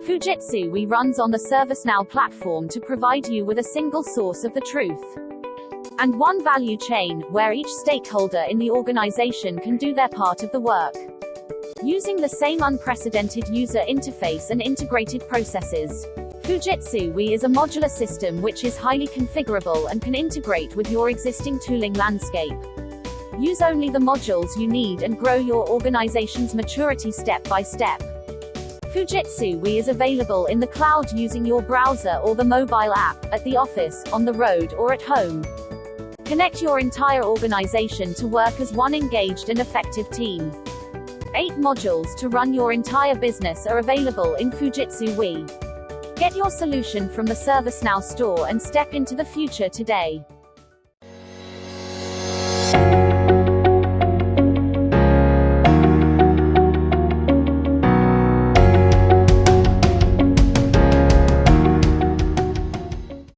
Fujitsu WE runs on the ServiceNow platform to provide you with a single source of the truth and one value chain, where each stakeholder in the organization can do their part of the work, using the same unprecedented user interface and integrated processes. Fujitsu WE is a modular system which is highly configurable and can integrate with your existing tooling landscape. Use only the modules you need and grow your organization's maturity step by step. Fujitsu WE is available in the cloud using your browser or the mobile app, at the office, on the road, or at home. Connect your entire organization to work as one engaged and effective team. 8 modules to run your entire business are available in Fujitsu WE. Get your solution from the ServiceNow store and step into the future today.